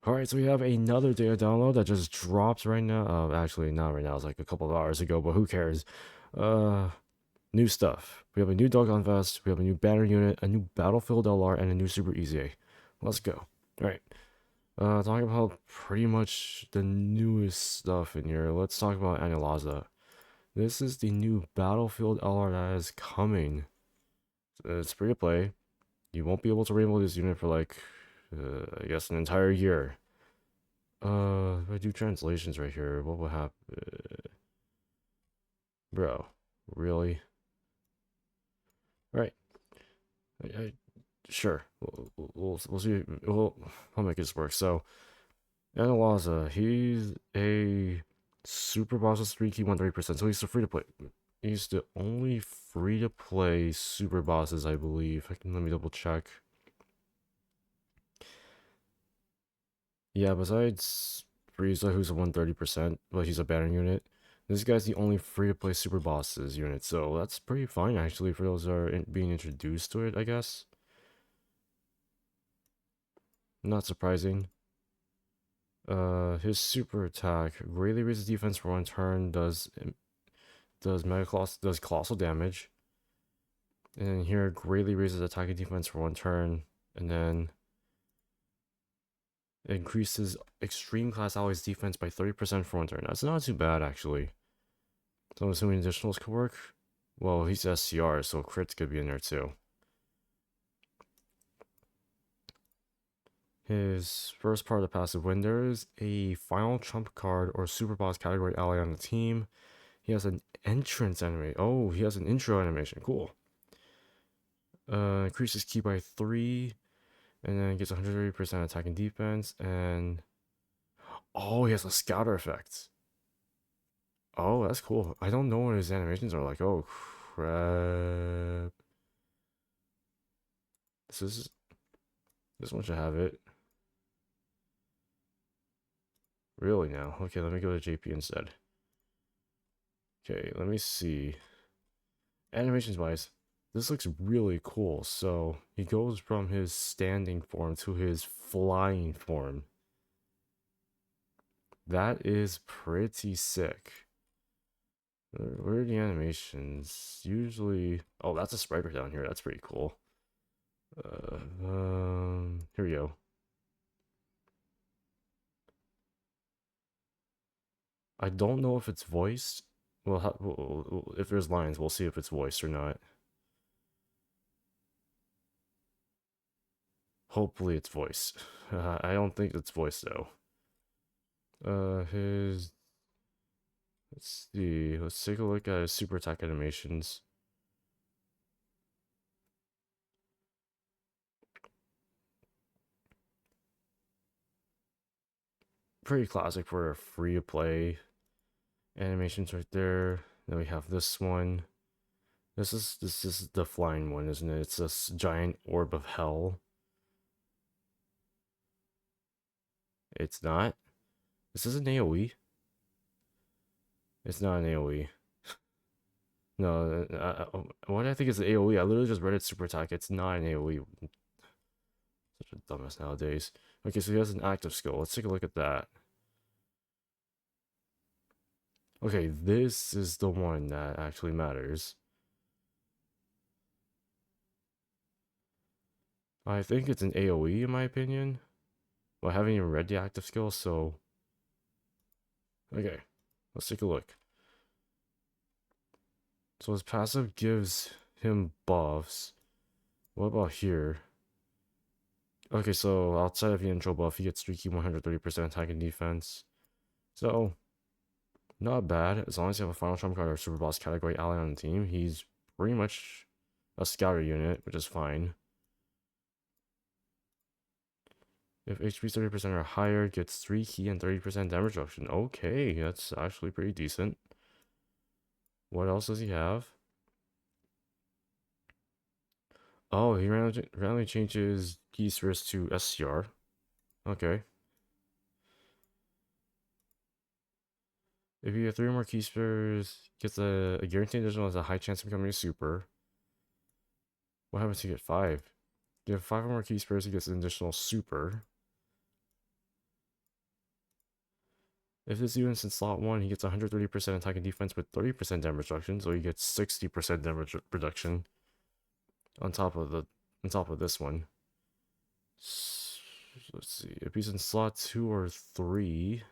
Alright, so we have another data download that just dropped right now. Actually, not right now. It's like a couple of hours ago, but who cares? Uh, New stuff. We have a new Dokkan Vest, we have a new banner unit, a new Battlefield LR, and a new Super Easy. Let's go. Alright. Talking about pretty much the newest stuff in here. Let's talk about ANILAZA. This is the new Battlefield LR that is coming. It's free to play. You won't be able to rainbow this unit for like, I guess an entire year. If I do translations right here, what will happen? Bro, really? Right. Sure. We'll see. I'll make this work. So, Analaza, he's a super boss with 3 key 130%. So he's the free to play. He's the only free to play super bosses, I believe. Let me double check. Yeah, besides Frieza, who's a 130%, but he's a banner unit. This guy's the only free-to-play super bosses unit, so that's pretty fine actually for those that are being introduced to it, I guess. Not surprising. His super attack greatly raises defense for 1 turn, does colossal damage, and then here greatly raises attack and defense for 1 turn, and then increases extreme class allies defense by 30% for 1 turn. That's not too bad actually. So I'm assuming additionals could work. Well, he's SCR, so crits could be in there too. His first part of the passive, when there is a final trump card or super boss category ally on the team, he has an entrance animation. Oh, he has an intro animation. Cool. Increases ki by 3, and then gets 130% attack and defense, and oh, he has a scouter effect. Oh, that's cool. I don't know what his animations are like. Oh, crap. This one should have it. Really now? Okay, let me go to JP instead. Okay, let me see. Animations wise, this looks really cool. So he goes from his standing form to his flying form. That is pretty sick. Where are the animations? Usually, oh, that's a sprite down here. That's pretty cool. Here we go. I don't know if it's voiced. Well, if there's lines, we'll see if it's voiced or not. Hopefully it's voiced. I don't think it's voiced though. His let's see. Let's take a look at his super attack animations. Pretty classic for a free to play animations right there. Then we have this one. This is the flying one, isn't it? It's this giant orb of hell. It's not. This is an AoE. It's not an AoE. No, what I think is the AoE. I literally just read it super attack. It's not an AoE. Such a dumbass nowadays. Okay, so he has an active skill. Let's take a look at that. Okay, this is the one that actually matters. I think it's an AoE in my opinion. Well, I haven't even read the active skill, so... Okay, let's take a look. So his passive gives him buffs. What about here? Okay, so outside of the intro buff, he gets 3 key 130% attack and defense. So, not bad. As long as you have a final trump card or super boss category ally on the team, he's pretty much a scouter unit, which is fine. If HP 30% or higher, gets 3 key and 30% damage reduction. Okay, that's actually pretty decent. What else does he have? Oh, he randomly changes key spheres to SCR. Okay. If you have 3 or more key spheres, gets a guaranteed additional has a high chance of becoming a super. What happens if you get 5? If you have 5 or more key spheres, he gets an additional super. If this unit's in slot 1, he gets 130% attack and defense with 30% damage reduction, so he gets 60% damage reduction on top of this one. Let's see. If he's in slot 2 or 3,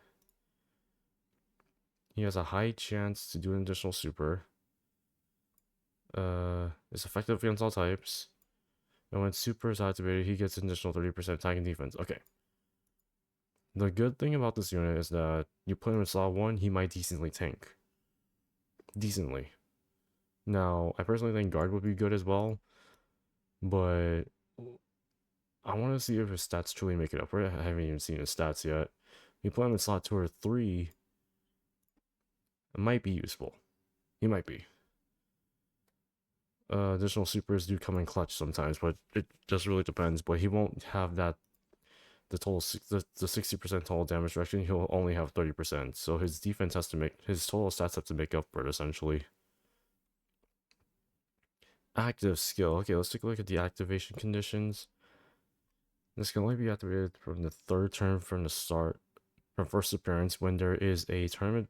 he has a high chance to do an additional super. It's effective against all types. And when super is activated, he gets an additional 30% attack and defense. Okay. The good thing about this unit is that you put him in slot 1, he might decently tank. Decently. Now, I personally think guard would be good as well, but I want to see if his stats truly make it up. I haven't even seen his stats yet. You put him in slot 2 or 3, it might be useful. He might be. Additional supers do come in clutch sometimes, but it just really depends. But he won't have that the 60% total damage reduction. He'll only have 30%. So his defense has to make his total stats have to make up for it essentially. Active skill. Okay, let's take a look at the activation conditions. This can only be activated from the 3rd turn from the start, from first appearance, when there is a tournament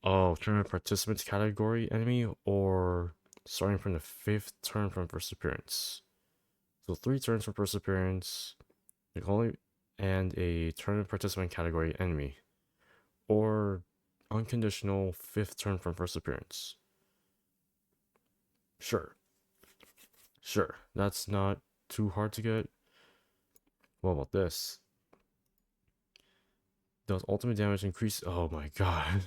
participants category enemy, or starting from the 5th turn from first appearance. So 3 turns from first appearance, and a tournament participant category enemy, or unconditional 5th turn from first appearance. Sure, that's not too hard to get. What about this? Does ultimate damage increase? Oh my god.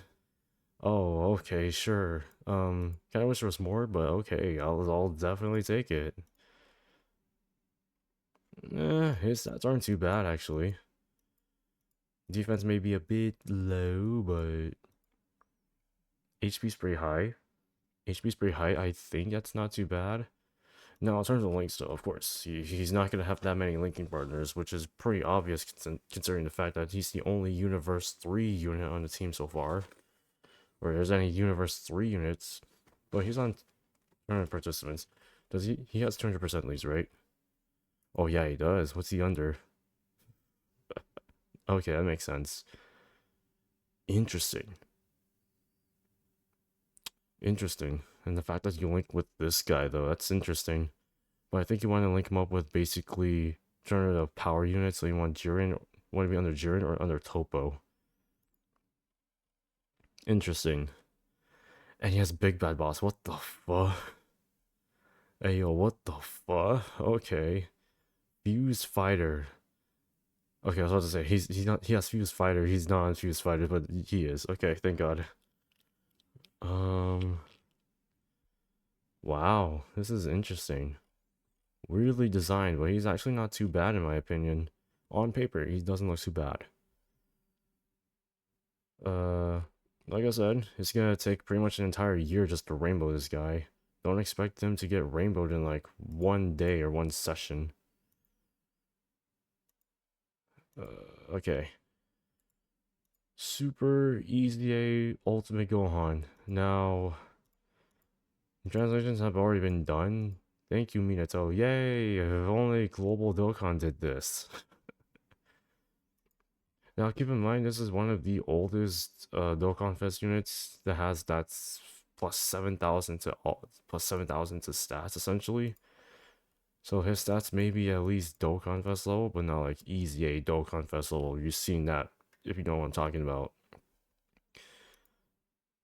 Oh, okay, sure. Kinda wish there was more, but okay, I'll definitely take it. His stats aren't too bad, actually. Defense may be a bit low, but HP's pretty high. I think that's not too bad. Now, in terms of links, though, of course, he's not going to have that many linking partners, which is pretty obvious considering the fact that he's the only Universe 3 unit on the team so far. Or there's any Universe 3 units. But he's on tournament participants. Does he? He has 200% leads, right? Oh, yeah, he does. What's he under? Okay, that makes sense. Interesting. And the fact that you link with this guy, though, that's interesting. But I think you want to link him up with basically alternative power units. So you want Jiren, want to be under Jiren or under Topo. Interesting. And he has Big Bad Boss. What the fuck? Hey, yo, what the fuck? Okay. Fuse Fighter. Okay, I was about to say, he's not, he has Fuse Fighter. He's not on Fuse Fighter, but he is. Okay, thank God. Wow, this is interesting. Weirdly designed, but he's actually not too bad in my opinion. On paper, he doesn't look too bad. Like I said, it's gonna take pretty much an entire year just to rainbow this guy. Don't expect him to get rainbowed in like one day or one session. Okay. Super Easy Ultimate Gohan. Now, translations have already been done. Thank you, Minato. Yay! If only Global Dokkan did this. Now, keep in mind, this is one of the oldest Dokkan Fest units that has that's plus 7,000 to stats essentially. So his stats may be at least Dokkan Fest level, but not like easy A Dokkan Fest level. You've seen that if you know what I'm talking about.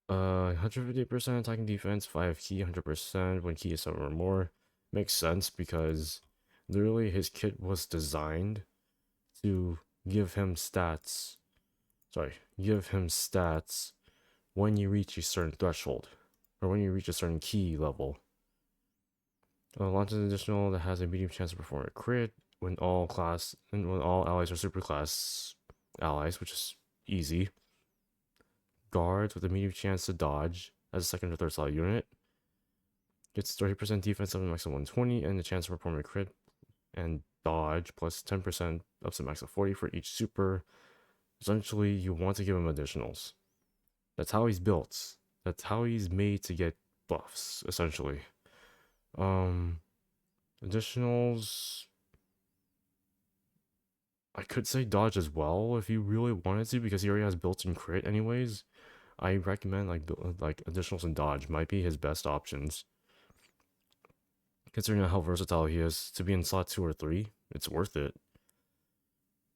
150% attacking defense, 5 key, 100% when key is 7 or more. Makes sense because literally his kit was designed to give him stats. Give him stats when you reach a certain threshold, or when you reach a certain key level. Launches additional that has a medium chance to perform a crit when all allies are superclass allies, which is easy. Guards with a medium chance to dodge as a second or third slot unit. Gets 30% defense up to max of 120 and the chance to perform a crit and dodge plus 10% up to max of 40 for each super. Essentially, you want to give him additionals. That's how he's built. That's how he's made to get buffs, essentially. Additionals. I could say dodge as well if you really wanted to, because he already has built-in crit anyways. I recommend like additionals and dodge might be his best options. Considering how versatile he is, to be in slot 2 or 3, it's worth it.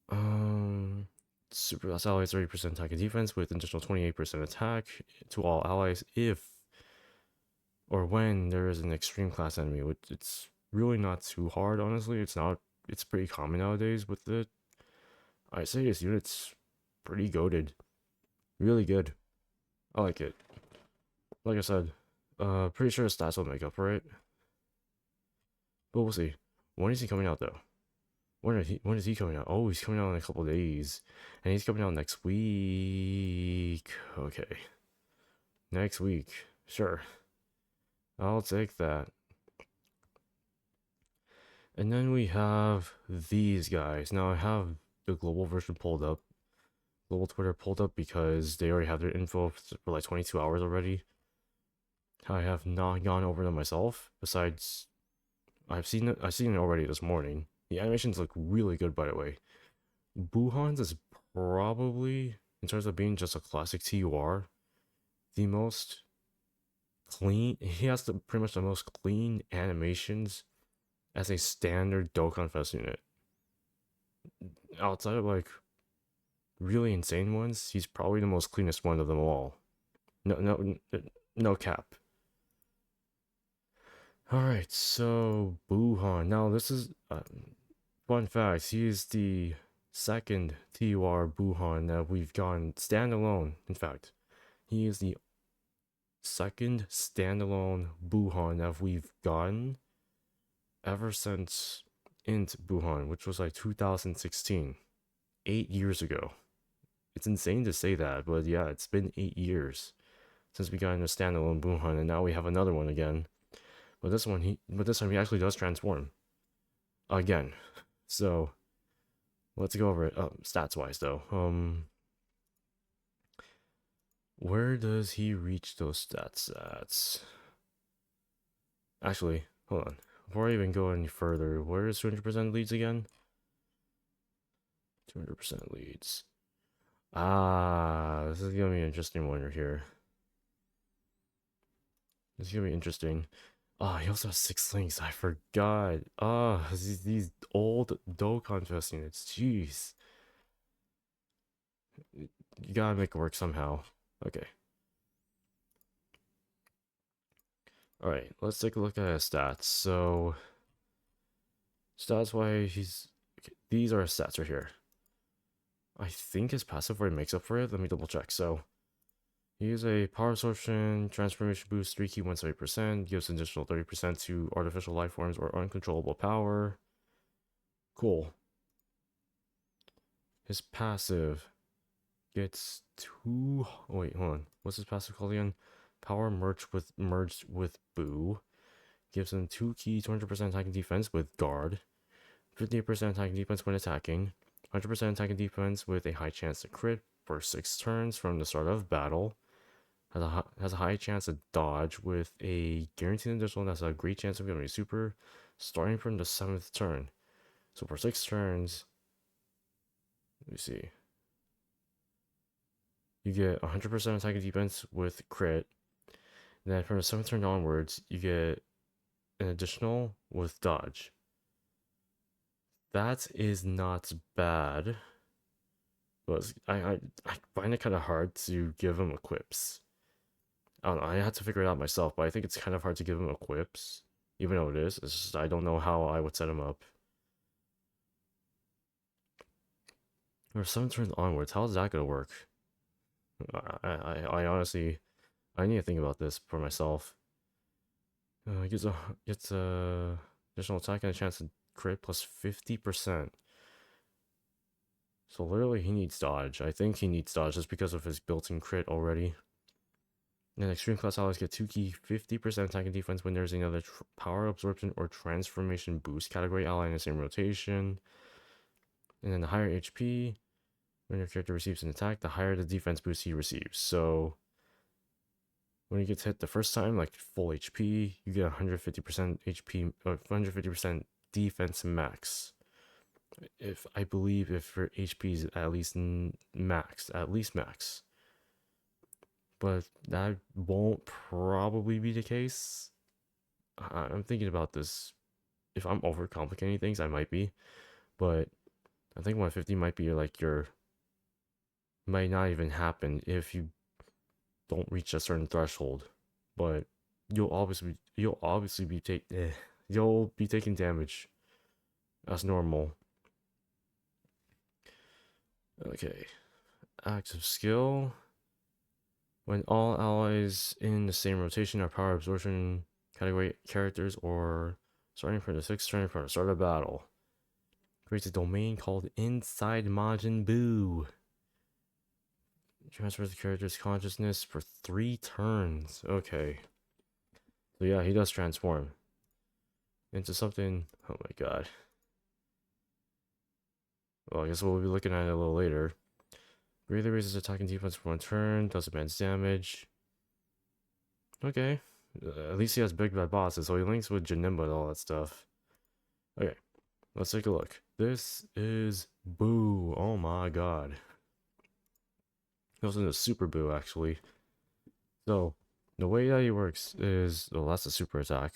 Um, Super class allies 30% attack and defense with additional 28% attack to all allies if or when there is an extreme class enemy, which it's really not too hard, honestly. It's pretty common nowadays with it. I say this unit's pretty goated. Really good. I like it. Like I said, pretty sure his stats will make up for it. But we'll see. When is he coming out though? When is he coming out? Oh, he's coming out in a couple days. And he's coming out next week. Okay. Next week. Sure. I'll take that. And then we have these guys. Now I have the global version pulled up. Global Twitter pulled up because they already have their info for like 22 hours already. I have not gone over them myself. Besides, I've seen it already this morning. The animations look really good, by the way. BUUHAN's is probably, in terms of being just a classic TUR, the most clean. He has pretty much the most clean animations as a standard Dokkan Fest unit. Outside of like really insane ones, he's probably the most cleanest one of them all. No cap. Alright, so BUUHAN. Now this is fun fact. He is the second TUR BUUHAN that we've gone standalone. In fact, he is the second standalone BUUHAN that we've gotten ever since Int BUUHAN, which was like 2016, 8 years ago. It's insane to say that, but yeah, it's been 8 years since we got in a standalone BUUHAN, and now we have another one again. But this time he actually does transform again. So let's go over it. Stats wise though. Where does he reach those stats at? Actually, hold on. Before I even go any further, where is 200% leads again? 200% leads. Ah, this is gonna be an interesting one right here. This is gonna be interesting. Ah, he also has 6 links. I forgot. Ah, these old Dokkan Fest units. Jeez. You gotta make it work somehow. Okay. Alright, let's take a look at his stats. So, stats wise, these are his stats right here. I think his passive already makes up for it. Let me double check. So, he is a power absorption, transformation boost, 3 key 170%, gives an additional 30% to artificial life forms or uncontrollable power. Cool. His passive gets 2. Oh, wait, hold on. What's his passive called again? Power merged with Boo. Gives him 2 key 200% attacking defense with guard, 50% attacking defense when attacking, 100% attacking defense with a high chance to crit for 6 turns from the start of battle. Has a high chance to dodge with a guaranteed additional that's a great chance of becoming super starting from the 7th turn. So for 6 turns, let me see. You get 100% attacking defense with crit. Then from the 7th turn onwards, you get an additional with dodge. That is not bad. But I find it kind of hard to give him equips. I don't know, I had to figure it out myself, but I think it's kind of hard to give him equips. Even though it is. It's just I don't know how I would set him up. Or 7 turns onwards, how's that gonna work? I honestly, I need to think about this for myself. Gets a additional attack and a chance to crit plus 50%. So literally he needs dodge. I think he needs dodge just because of his built-in crit already. And extreme class allies get 2 key 50% attack and defense when there's another power absorption or transformation boost category ally in the same rotation. And then the higher HP, when your character receives an attack, the higher the defense boost he receives. So when he gets hit the first time, like full HP, you get 150% HP, 150% defense max. If I believe if your HP is at least max, but that won't probably be the case. I'm thinking about this. If I'm overcomplicating things, I might be, but I think 150 might be like your might not even happen if you don't reach a certain threshold, but you'll be taking damage. That's normal. Okay, active skill. When all allies in the same rotation are power absorption category characters or starting from the 6th turn from the start of battle, creates a domain called Inside Majin Buu. Transfers the character's consciousness for 3 turns. Okay. So yeah, he does transform into something. Oh my god. Well, I guess we'll be looking at it a little later. Greatly raises attack and defense for 1 turn, does immense damage. Okay. At least he has big bad bosses, so he links with Janemba and all that stuff. Okay, let's take a look. This is Boo. Oh my god. Goes into Super Boo, actually. So, the way that he works is, well, that's a super attack.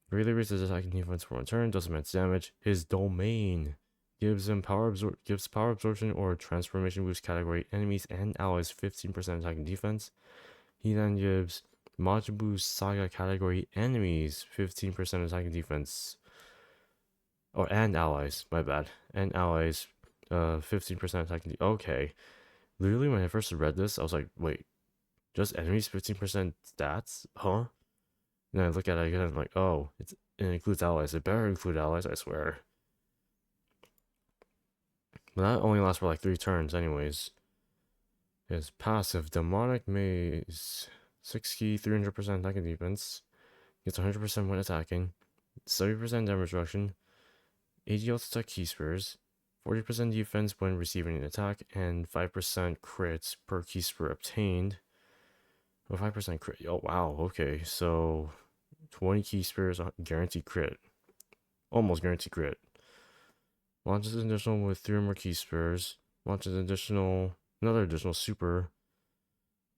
Greatly raises attack and defense for 1 turn, does immense damage. His domain gives power absorption or transformation boost category enemies and allies 15% attack and defense. He then gives Majin Buu Saga category enemies 15% attack and defense. Oh, and allies, my bad. And allies 15% attack and defense. Okay. Literally, when I first read this, I was like, wait, just enemies 15% stats? Huh? And then I look at it again, and I'm like, oh, it includes allies. It better include allies, I swear. But that only lasts for like 3 turns, anyways. His passive, Demonic Maze. 6 key, 300% attack and defense. Gets 100% when attacking. 70% damage reduction. 80 attack key spares. 40% defense when receiving an attack. And 5% crits per key spare obtained. Oh, 5% crit. Oh, wow. Okay, so 20 key spares, guaranteed crit. Almost guaranteed crit. Launches additional with 3 or more key spares. Launches another additional super.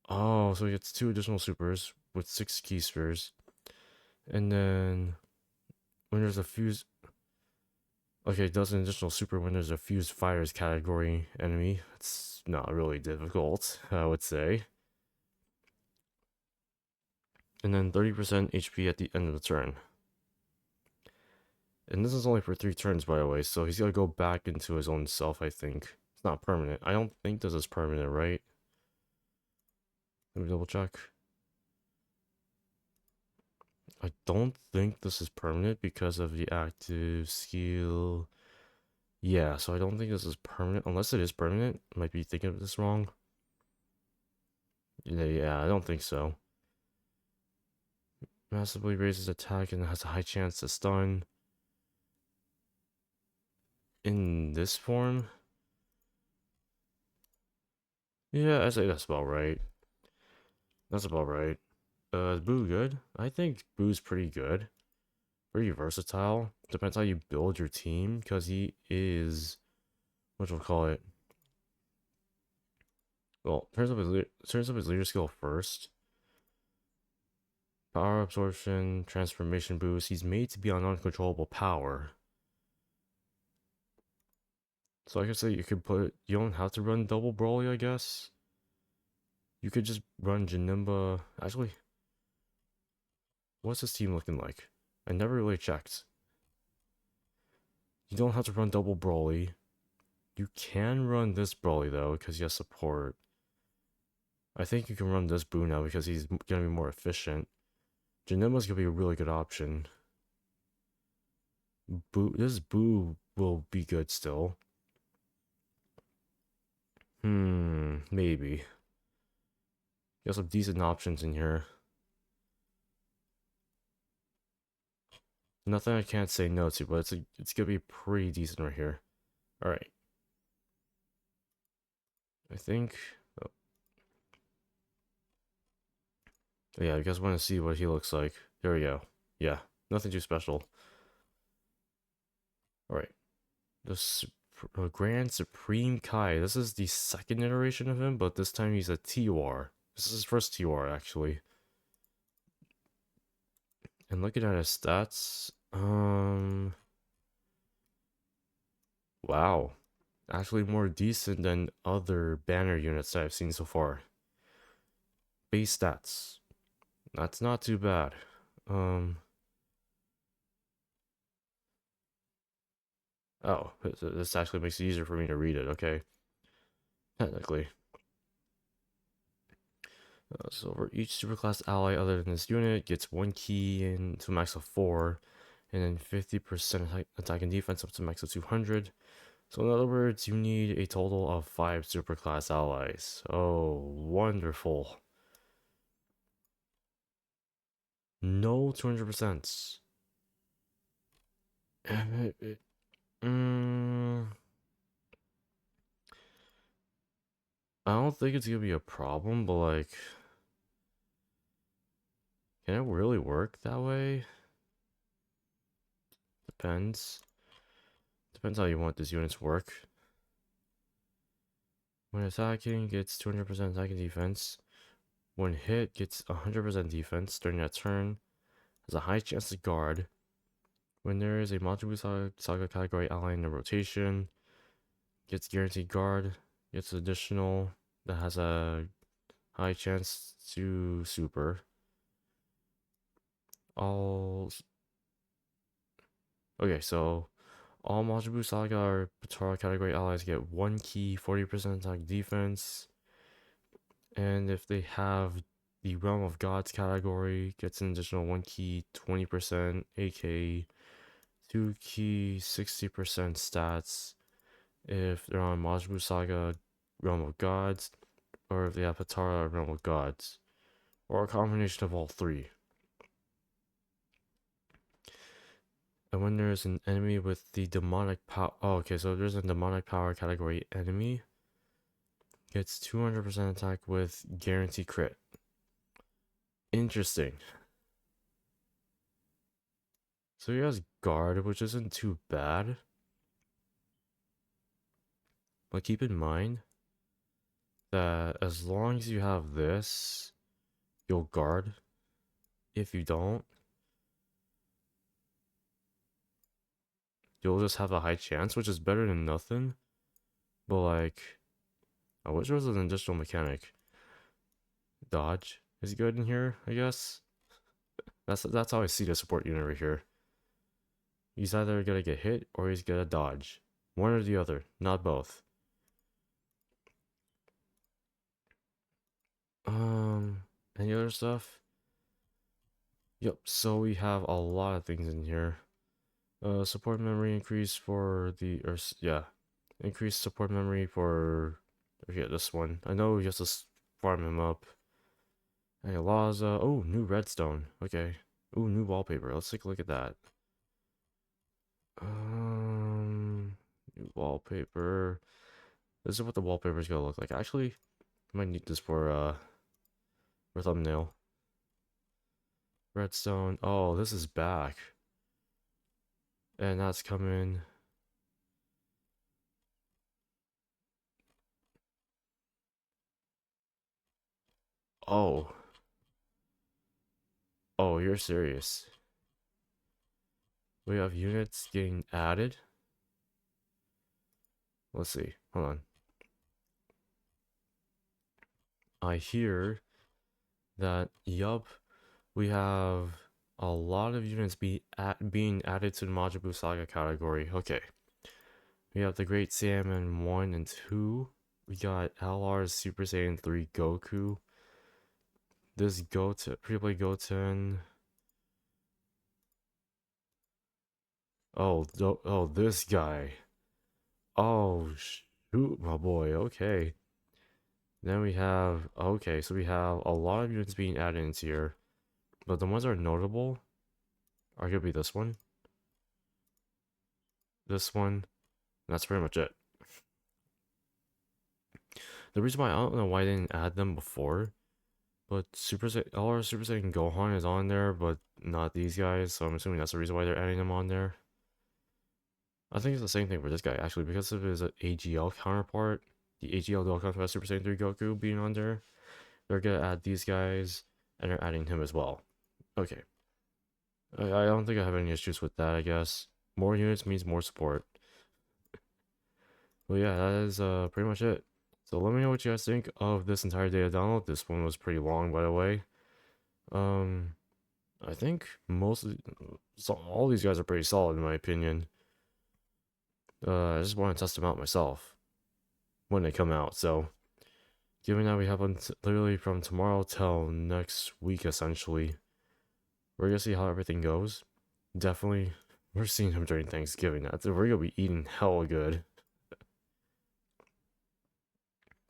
Oh, so he gets 2 additional supers with 6 key spares. And then when there's a fuse. Okay, it does an additional super when there's a fused fighters category enemy. It's not really difficult, I would say. And then 30% HP at the end of the turn. And this is only for 3 turns, by the way, so he's gonna go back into his own self, I think. It's not permanent. I don't think this is permanent, right? Let me double check. I don't think this is permanent because of the active skill. Yeah, so I don't think this is permanent. Unless it is permanent. I might be thinking of this wrong. Yeah, I don't think so. Massively raises attack and has a high chance to stun. In this form? Yeah, I say that's about right. That's about right. Is Boo good? I think Boo's pretty good. Pretty versatile. Depends how you build your team, because he is, what we'll call it. Well, turns up his leader skill first. Power absorption, transformation boost. He's made to be on uncontrollable power. So like I say, you don't have to run double Broly, I guess. You could just run Janemba. Actually, what's his team looking like? I never really checked. You don't have to run double Broly. You can run this Broly though, because he has support. I think you can run this Boo now because he's gonna be more efficient. Janemba's gonna be a really good option. This Boo will be good still. Maybe. Got some decent options in here. Nothing I can't say no to, but it's gonna be pretty decent right here. Alright. I think... Oh. Yeah, you guys want to see what he looks like. There we go. Yeah, nothing too special. Alright. the Grand Supreme Kai. This is the second iteration of him, but this time he's a TOR. This is his first TOR, actually. And looking at his stats, wow. Actually more decent than other banner units that I've seen so far. Base stats. That's not too bad. Oh, this actually makes it easier for me to read it, okay. Technically. So for each superclass ally other than this unit gets 1 key and to a max of 4, and then 50% attack and defense up to a max of 200. So in other words, you need a total of 5 superclass allies. Oh, wonderful. No 200%. Mm, I don't think it's gonna be a problem, but like, can it really work that way? Depends. Depends how you want this unit to work. When attacking, gets 200% attack and defense. When hit, gets 100% defense during that turn. Has a high chance to guard. When there is a Majin Saga category ally in the rotation, gets guaranteed guard. Gets additional that has a high chance to super. All okay, so all Majin Saga or Potara category allies get 1 key, 40% attack defense. And if they have the Realm of Gods category, gets an additional 1 key, 20%, aka 2 key, 60% stats. If they're on Majin Saga Realm of Gods, or if they have Potara Realm of Gods, or a combination of all three. And when there's an enemy with the demonic power, oh, okay, so there's a demonic power category enemy, gets 200% attack with guaranteed crit. Interesting. So he has guard, which isn't too bad. But keep in mind that as long as you have this, you'll guard. If you don't, you'll just have a high chance, which is better than nothing. But like, I wish there was an additional mechanic. Dodge is good in here, I guess. That's how I see the support unit right here. He's either gonna get hit or he's gonna dodge. One or the other, not both. Any other stuff? Yep, so we have a lot of things in here. Support memory increase for the, or yeah, increased support memory for, yeah, this one. I know you have to farm him up. ANILAZA, oh, new redstone, okay. Ooh, new wallpaper, let's take a look at that. New wallpaper. This is what the wallpaper is gonna look like. Actually, I might need this for thumbnail. Redstone, oh, this is back. And that's coming. Oh. Oh, you're serious. We have units getting added. Let's see. Hold on. I hear that, yup, we have a lot of units being added to the Majin Buu Saga category. Okay. We have the Great Salmon 1 and 2. We got LR's Super Saiyan 3 Goku. This pre-play Goten. Oh, this guy. Oh, shoot, my boy. Okay. Then we have, okay, so we have a lot of units being added into here. But the ones that are notable are gonna be this one. This one. And that's pretty much it. The reason why I don't know why I didn't add them before, but all our Super Saiyan Gohan is on there, but not these guys, so I'm assuming that's the reason why they're adding them on there. I think it's the same thing for this guy actually because of his AGL counterpart, the AGL Dokkan Fest Super Saiyan 3 Goku being on there. They're gonna add these guys, and they're adding him as well. Okay, I don't think I have any issues with that. I guess more units means more support. But yeah, that is pretty much it. So let me know what you guys think of this entire data download. This one was pretty long, by the way. Um, I think all these guys are pretty solid in my opinion. I just want to test them out myself when they come out. So, given that we have literally from tomorrow till next week, essentially, we're gonna see how everything goes. Definitely, we're seeing him during Thanksgiving. We're gonna be eating hella good.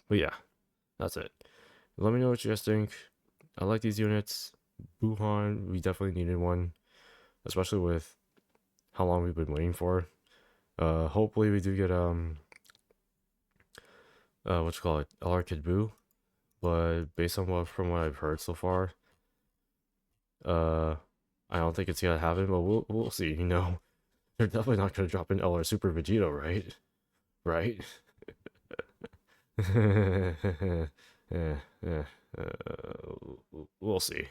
But yeah, that's it. Let me know what you guys think. I like these units. BUUHAN, we definitely needed one, especially with how long we've been waiting for. Hopefully we do get what you call it, LR Kid Buu, but based on from what I've heard so far, uh, I don't think it's gonna happen. But we'll see. You know, they're definitely not gonna drop an LR Super Vegito, right? Right? yeah, yeah. We'll see.